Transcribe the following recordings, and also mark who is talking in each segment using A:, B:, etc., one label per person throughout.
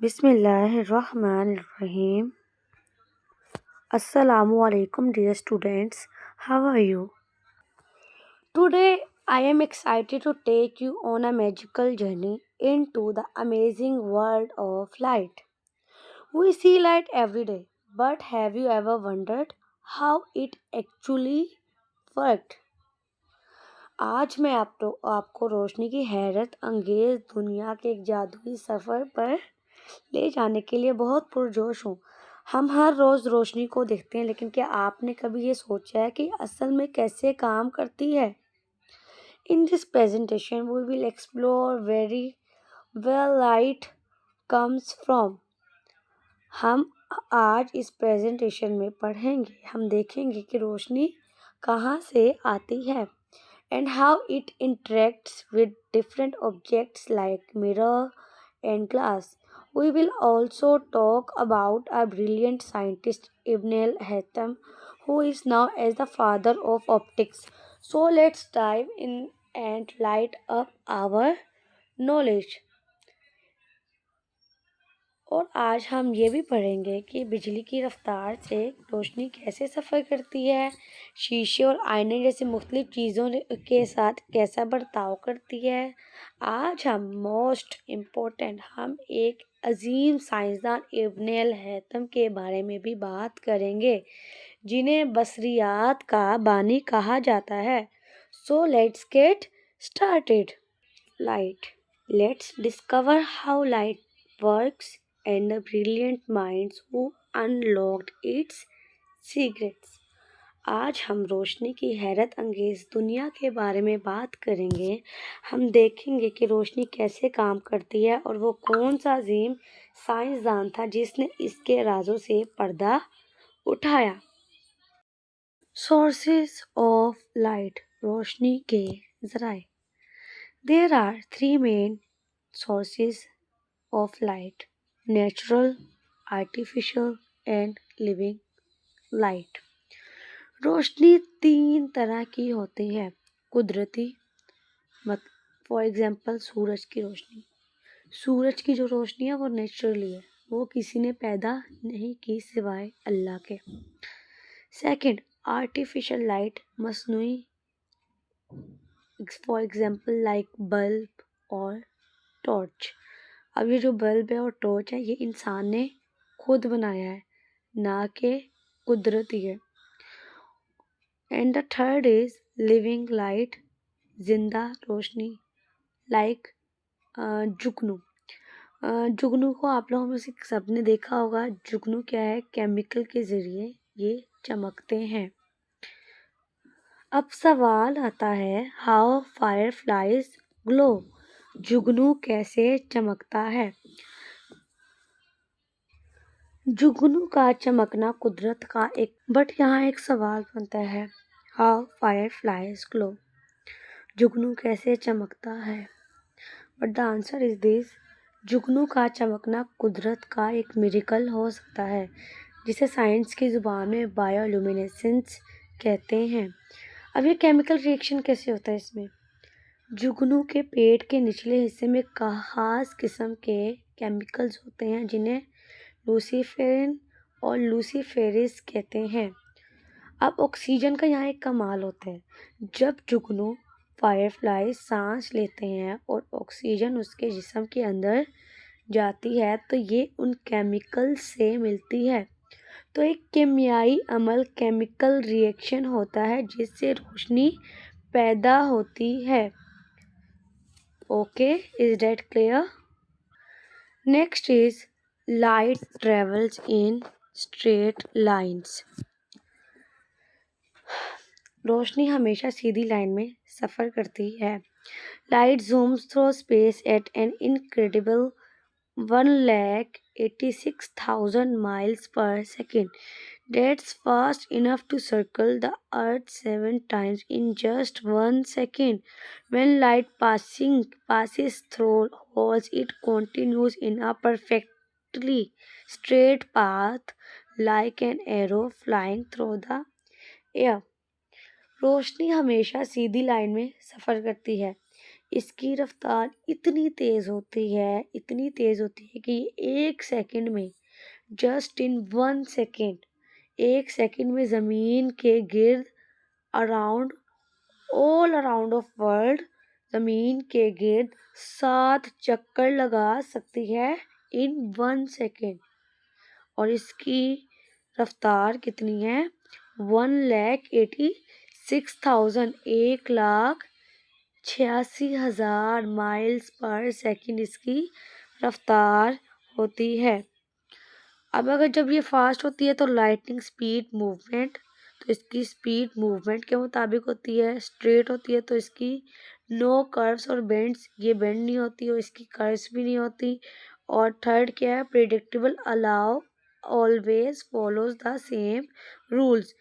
A: Bismillahirrahmanirrahim. Assalamu alaikum, dear students. How are you? Today, I am excited to take you on a magical journey into the amazing world of light. We see light every day, but have you ever wondered how it actually worked? आज मैं आपको रोशनी की हैरत अंगेज दुनिया के एक जादुई सफ़र पर ले जाने के लिए बहुत पुरजोश हूँ। हम हर रोज़ रोशनी को देखते हैं, लेकिन क्या आपने कभी ये सोचा है कि असल में कैसे काम करती है? In this presentation, we will explore very where light comes from. हम आज इस प्रेजेंटेशन में पढ़ेंगे, हम देखेंगे कि रोशनी कहाँ से आती है and how it interacts with different objects like mirror and glass. We will also talk about a brilliant scientist Ibn al-Haytham, who is now as the father of optics. So let's dive in and light up our knowledge. और आज हम ये भी पढ़ेंगे कि बिजली की रफ्तार से रोशनी कैसे सफ़र करती है, शीशे और आईने जैसी मुख्तलिफ चीज़ों के साथ कैसा बर्ताव करती है। आज हम मोस्ट इम्पोर्टेंट हम एक अजीम साइंसदान इब्न अल हैथम के बारे में भी बात करेंगे, जिन्हें बसरियात का बानी कहा जाता है। So let's get started. Light. Let's discover how light works and the brilliant minds who unlocked its secrets. आज हम रोशनी की हैरत अंगेज दुनिया के बारे में बात करेंगे। हम देखेंगे कि रोशनी कैसे काम करती है और वो कौन सा अजीम साइंसदान था जिसने इसके राजों से पर्दा उठाया। Sources of light. रोशनी के जराए. There are three main sources of light: natural, artificial, and living light. रोशनी तीन तरह की होती है. कुदरती, फॉर एग्जाम्पल सूरज की रोशनी. सूरज की जो रोशनी है वो नेचुरली है, वो किसी ने पैदा नहीं की सिवाय अल्लाह के. सेकंड, आर्टिफिशियल लाइट, मसनूई, फॉर एग्जाम्पल लाइक बल्ब और टॉर्च. अब ये जो बल्ब है और टॉर्च है ये इंसान ने खुद बनाया है, ना कि कुदरती है. And the third is living light, जिंदा रोशनी, लाइक जुगनू. जुगनू को आप लोगों में से सबने देखा होगा. जुगनू क्या है? केमिकल के ज़रिए ये चमकते हैं. अब सवाल आता है, हाउ फायरफ्लाइज ग्लो. जुगनू कैसे चमकता है? जुगनू का चमकना कुदरत का एक बट यहाँ एक सवाल बनता है, हाउ फायरफ्लाइज ग्लो. जुगनू कैसे चमकता है? But the answer is this, जुगनू का चमकना कुदरत का एक मिरेकल हो सकता है, जिसे साइंस की ज़ुबान में बायोल्यूमिनेसेंस कहते हैं. अब ये केमिकल रिएक्शन कैसे होता है इसमें? जुगनू के पेट के निचले हिस्से में खास किस्म के केमिकल्स होते हैं, जिन्हें लूसीफेरिन और लूसीफेरिस कहते हैं. अब ऑक्सीजन का यहाँ एक कमाल होता है. जब जुगनू फायरफ्लाई सांस लेते हैं और ऑक्सीजन उसके जिस्म के अंदर जाती है तो ये उन केमिकल से मिलती है. तो एक केमियाई अमल, केमिकल रिएक्शन होता है जिससे रोशनी पैदा होती है. Okay, is that clear? Next is light travels in straight lines. रोशनी हमेशा सीधी लाइन में सफ़र करती है. Light zooms through space at an incredible 1,86,000 miles per second. That's fast enough to circle the Earth 7 times in just 1 second. When light passes through holes, it continues in a perfectly straight path like an arrow flying through the air. रोशनी हमेशा सीधी line में सफ़र करती है. इसकी रफ्तार इतनी तेज़ होती है कि ये 1 सेकंड में, जस्ट इन 1 सेकंड, 1 सेकंड में ज़मीन के गिर्द around all around of world, ज़मीन के गिर्द 7 चक्कर लगा सकती है इन 1 सेकेंड। और इसकी रफ्तार कितनी है? 1,86,000, 1,86,000 माइल्स पर सेकंड इसकी रफ्तार होती है। अब अगर जब ये फास्ट होती है तो लाइटनिंग स्पीड मूवमेंट, तो इसकी स्पीड मूवमेंट के मुताबिक होती है। स्ट्रेट होती है तो इसकी नो कर्व्स और बेंड्स, ये बेंड नहीं होती और इसकी कर्व्स भी नहीं होती। और थर्ड क्या है? Predictable, allow, always follows the same rules.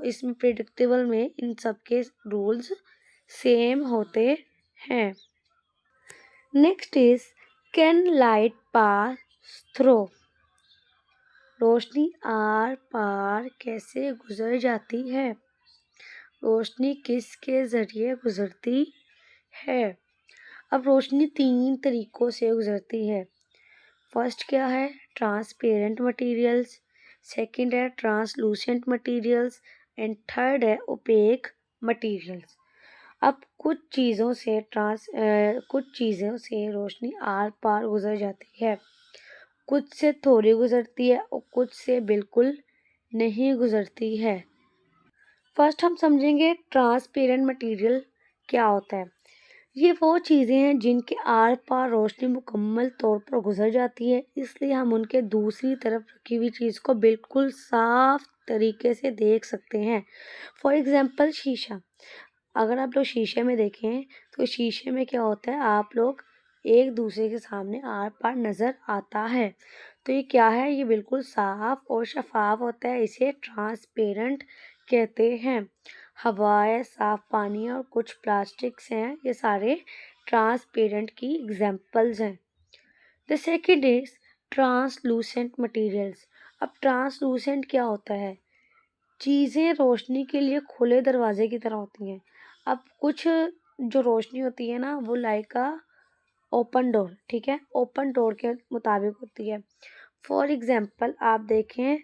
A: इसमें प्रिडिक्टेबल में इन सब के रूल्स सेम होते हैं। Next is can light pass through, रोशनी आर पार कैसे गुजर जाती है? रोशनी किसके जरिए गुजरती है? अब रोशनी 3 तरीकों से गुजरती है। फर्स्ट क्या है? ट्रांसपेरेंट मटेरियल्स, सेकंड है ट्रांसलूसेंट मटेरियल्स, एंड थर्ड है ओपेक मटेरियल्स। अब कुछ चीज़ों से रोशनी आर पार गुजर जाती है, कुछ से थोड़ी गुजरती है और कुछ से बिल्कुल नहीं गुजरती है। फर्स्ट हम समझेंगे ट्रांसपेरेंट मटेरियल क्या होता है। ये वो चीज़ें हैं जिनके आर पार रोशनी मुकम्मल तौर पर गुजर जाती है, इसलिए हम उनके दूसरी तरफ रखी हुई चीज़ को बिल्कुल साफ तरीके से देख सकते हैं। फॉर एग्जाम्पल शीशा। अगर आप लोग शीशे में देखें तो शीशे में क्या होता है, आप लोग एक दूसरे के सामने आर पार नज़र आता है। तो ये क्या है? ये बिल्कुल साफ और शफाफ होता है, इसे ट्रांसपेरेंट कहते हैं। हवा है, साफ पानी है और कुछ प्लास्टिक्स हैं, ये सारे ट्रांसपेरेंट की एग्जाम्पल्स हैं। The second is translucent materials. अब ट्रांसलूसेंट क्या होता है? चीज़ें रोशनी के लिए खुले दरवाजे की तरह होती हैं। अब कुछ जो रोशनी होती है ना, वो लाइक अ ओपन डोर, ठीक है, ओपन डोर के मुताबिक होती है। फॉर एग्जाम्पल आप देखें,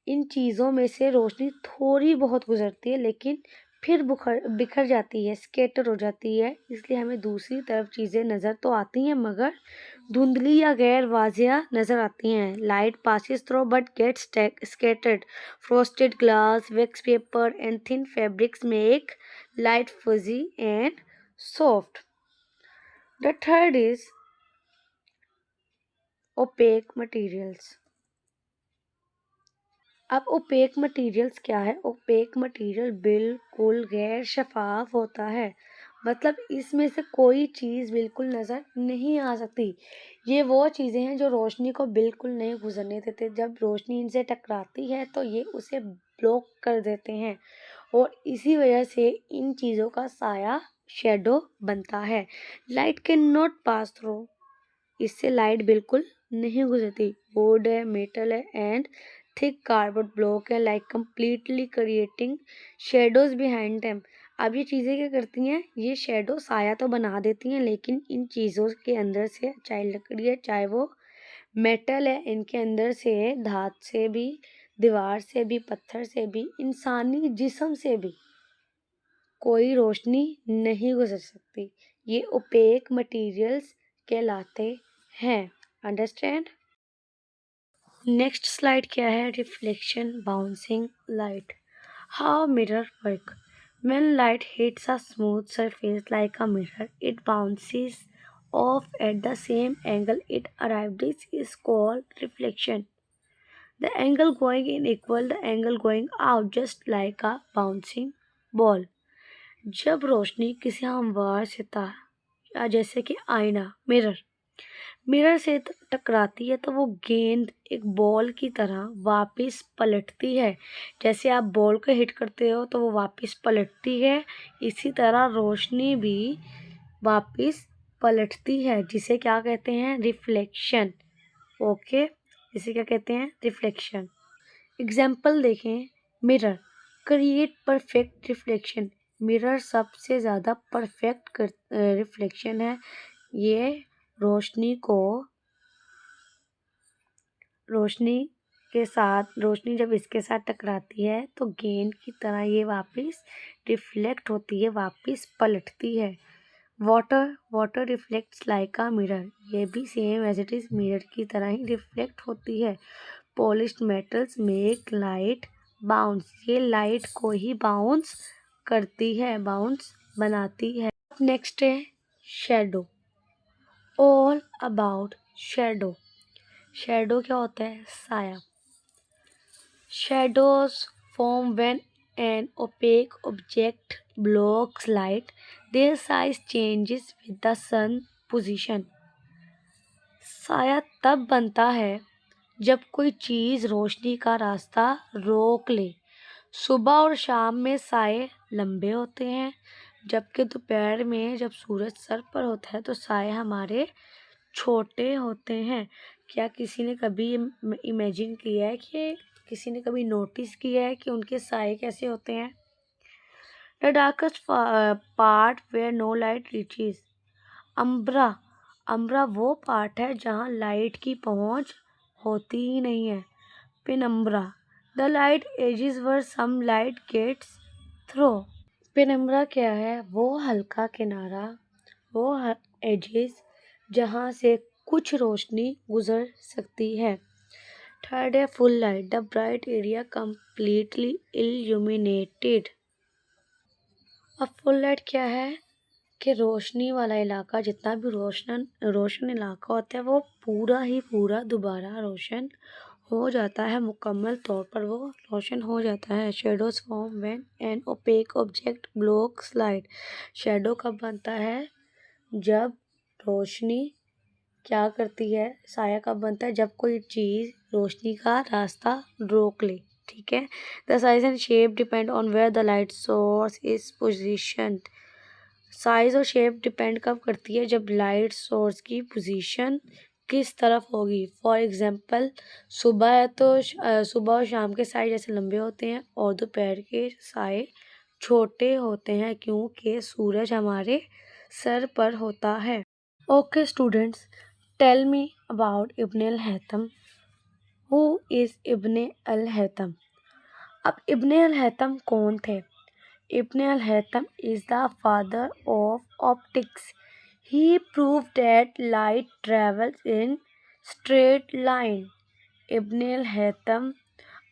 A: इन चीज़ों में से रोशनी थोड़ी बहुत गुजरती है लेकिन फिर बिखर जाती है, स्कैटर हो जाती है, इसलिए हमें दूसरी तरफ चीज़ें नज़र तो आती हैं मगर धुंधली या गैर वाजिया नज़र आती हैं। Light passes through but gets scattered. Frosted glass, wax paper and thin fabrics make light fuzzy and soft. The third is opaque materials. अब ओपेक मटेरियल्स क्या है? ओपेक मटेरियल बिल्कुल गैर शफाफ होता है, मतलब इसमें से कोई चीज़ बिल्कुल नज़र नहीं आ सकती। ये वो चीज़ें हैं जो रोशनी को बिल्कुल नहीं गुजरने देते। जब रोशनी इनसे टकराती है तो ये उसे ब्लॉक कर देते हैं और इसी वजह से इन चीज़ों का साया, शेडो बनता है। Light can not pass through, इससे लाइट बिल्कुल नहीं गुजरती। बोर्ड है, मेटल है एंड थिक कार्डबोर्ड ब्लॉक है, like completely creating shadows behind them. अब ये चीज़ें क्या करती हैं? ये शेडो साया तो बना देती हैं लेकिन इन चीज़ों के अंदर से, चाहे लकड़ी है चाहे वो मेटल है, इनके अंदर से, धात से भी, दीवार से भी, पत्थर से भी, इंसानी जिस्म से भी कोई रोशनी नहीं गुजर सकती। ये ओपेक मटेरियल्स कहलाते हैं। अंडरस्टैंड? नेक्स्ट स्लाइड क्या है? Reflection, bouncing light. How mirror work. When light hits a smooth surface like a mirror, it bounces off at the same angle it arrived. This is called reflection. The angle going in equal the angle going out, just like a bouncing ball. जब रोशनी किसी हमवार सितार या जैसे कि आईना, mirror से टकराती है तो वो गेंद एक बॉल की तरह वापस पलटती है। जैसे आप बॉल को हिट करते हो तो वो वापस पलटती है, इसी तरह रोशनी भी वापस पलटती है, जिसे क्या कहते हैं? रिफ्लेक्शन। ओके, इसे क्या कहते हैं? रिफ्लेक्शन। एग्जाम्पल देखें। Mirror create perfect reflection. Mirror सबसे ज़्यादा परफेक्ट रिफ्लेक्शन है। ये रोशनी को रोशनी रोशनी जब इसके साथ टकराती है तो गेंद की तरह ये वापस रिफ्लेक्ट होती है, वापस पलटती है। Water reflects like a mirror, ये भी same as it is mirror की तरह ही रिफ्लेक्ट होती है। Polished metals make light bounce, ये लाइट को ही बाउंस करती है, बाउंस बनाती है। नेक्स्ट है shadow. All about shadow. Shadow क्या होता है? साया। Shadows form when an opaque object blocks light. Their size changes with the sun position. साया तब बनता है जब कोई चीज़ रोशनी का रास्ता रोक ले। सुबह और शाम में साए लंबे होते हैं, जबकि दोपहर में जब सूरज सर पर होता है तो साए हमारे छोटे होते हैं। क्या किसी ने कभी इमेजिन किया है कि किसी ने कभी नोटिस किया है कि उनके साए कैसे होते हैं? The darkest part where no light reaches. Umbra. Umbra वो पार्ट है जहाँ लाइट की पहुँच होती ही नहीं है। Penumbra. The light edges where some light gets through. Penumbra क्या है? वो हल्का किनारा, वो एजेस जहाँ से कुछ रोशनी गुजर सकती है। थर्ड है full light, the bright area completely illuminated. अब फुल लाइट क्या है कि रोशनी वाला इलाका, जितना भी रोशन इलाका होता है, वो पूरा ही पूरा दोबारा रोशन हो जाता है, मुकम्मल तौर पर वो रोशन हो जाता है। Shadows form when an opaque object blocks light. Shadow कब बनता है? जब रोशनी क्या करती है? साया कब बनता है? जब कोई चीज़ रोशनी का रास्ता रोक ले। ठीक है। The size and shape depend on where the light source is positioned. Size और शेप डिपेंड कब करती है? जब लाइट सोर्स की पोजीशन किस तरफ होगी। फॉर एग्जांपल, सुबह है तो सुबह और शाम के साए जैसे लंबे होते हैं और दोपहर के साए छोटे होते हैं, क्योंकि सूरज हमारे सर पर होता है। Okay students, tell me about Ibn al Haytham. Who is Ibn al Haytham? अब इब्न अल हैथम कौन थे? Ibn al-Haytham is the father of optics. He proved that light travels in straight line. Ibn al-Haytham,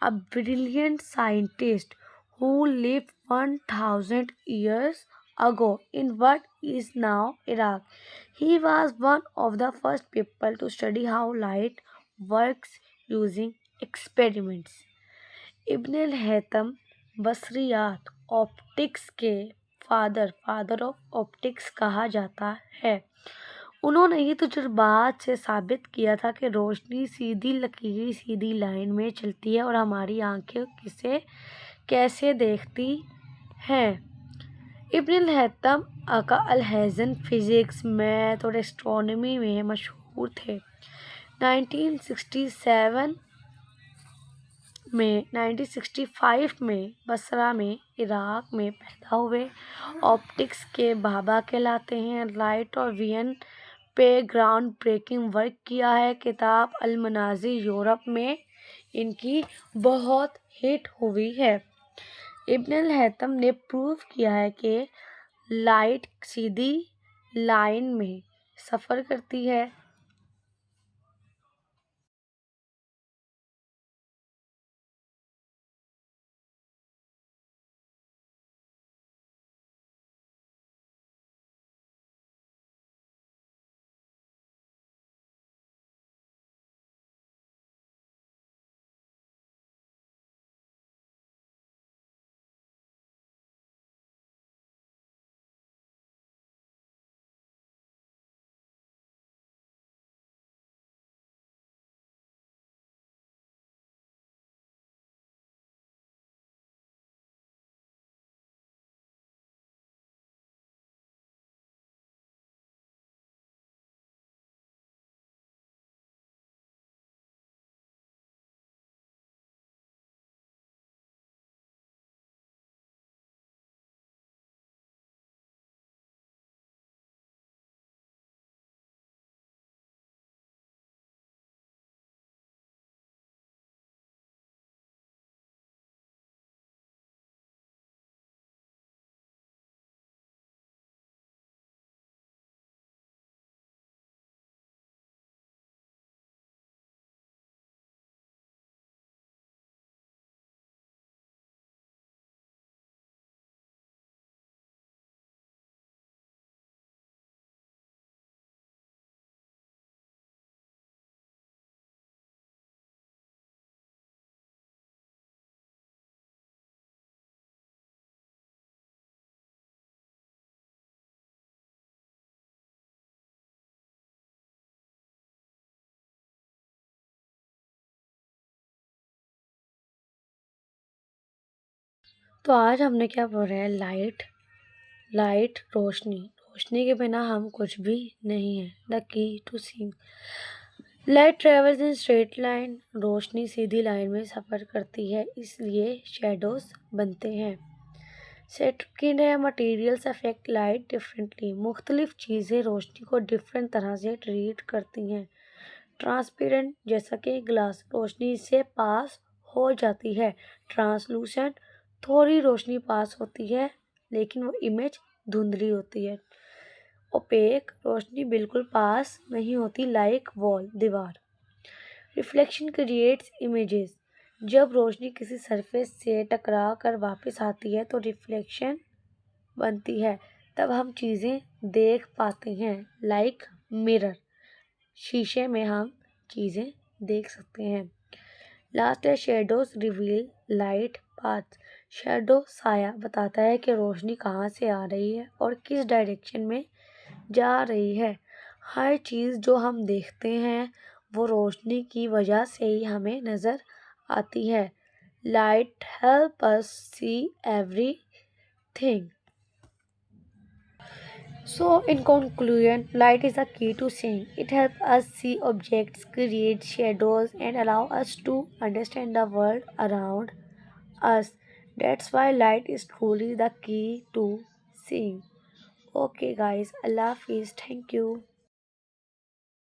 A: a brilliant scientist who lived 1000 years ago in what is now Iraq. He was one of the first people to study how light works using experiments. Ibn al हैथम बसरियात optics के father of optics कहा जाता है। उन्होंने ये तजुर्बात से साबित किया था कि रोशनी सीधी लकीर सीधी लाइन में चलती है और हमारी आंखें किसे कैसे देखती हैं। इब्न अल हैथम का अल हैज़न फिज़िक्स, मैथ और एस्ट्रोनॉमी में मशहूर थे। 1965 में बसरा में इराक में पैदा हुए। ऑप्टिक्स के बाबा कहलाते हैं। लाइट और वियन पे ग्राउंड ब्रेकिंग वर्क किया है। किताब अल मनाज़िर यूरोप में इनकी बहुत हिट हुई है। इब्न अल हैथम ने प्रूव किया है कि लाइट सीधी लाइन में सफ़र करती है। तो आज हमने क्या पढ़ा है? लाइट। लाइट रोशनी। रोशनी के बिना हम कुछ भी नहीं है। The key to see. Light travels in straight line. रोशनी सीधी लाइन में सफ़र करती है, इसलिए शेडोज बनते हैं। सेकंड है मटेरियल्स अफेक्ट लाइट डिफरेंटली। मुख्तलिफ चीज़ें रोशनी को डिफरेंट तरह से ट्रीट करती हैं। ट्रांसपेरेंट, जैसा कि ग्लास, रोशनी से पास हो जाती है। ट्रांसलूसेंट, थोड़ी रोशनी पास होती है लेकिन वो इमेज धुंधली होती है। ओपेक, रोशनी बिल्कुल पास नहीं होती, लाइक वॉल, दीवार। Reflection creates images. जब रोशनी किसी सरफेस से टकरा कर वापस आती है तो रिफ्लेक्शन बनती है, तब हम चीज़ें देख पाते हैं, लाइक मिरर। शीशे में हम चीज़ें देख सकते हैं। लास्ट है shadows reveal light path. Shadow, साया, बताता है कि रोशनी कहाँ से आ रही है और किस डायरेक्शन में जा रही है। हर चीज़ जो हम देखते हैं वो रोशनी की वजह से ही हमें नज़र आती है। Light help us see everything. So, in conclusion, light is the key to seeing. It helps us see objects, create shadows, and allow us to understand the world around us. That's why light is truly the key to seeing. Okay, guys, Allah Hafiz. Thank you.